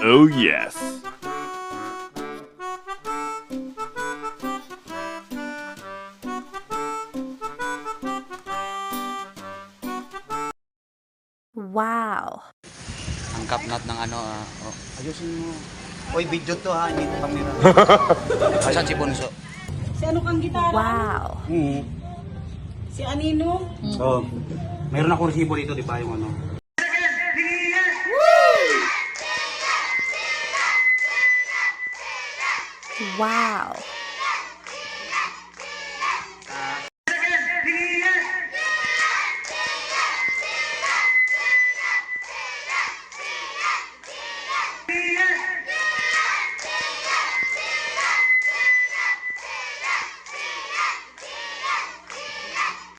Oh yes. Wow. Ang kapnat ng ano, oh. Ayusin mo. Oy, video to ha, hindi pamira. Asan si Bunso? Si ano kang gitara? Wow. Si Anino? So, mayroon akong resibo dito, di ba, yung ano? Wow.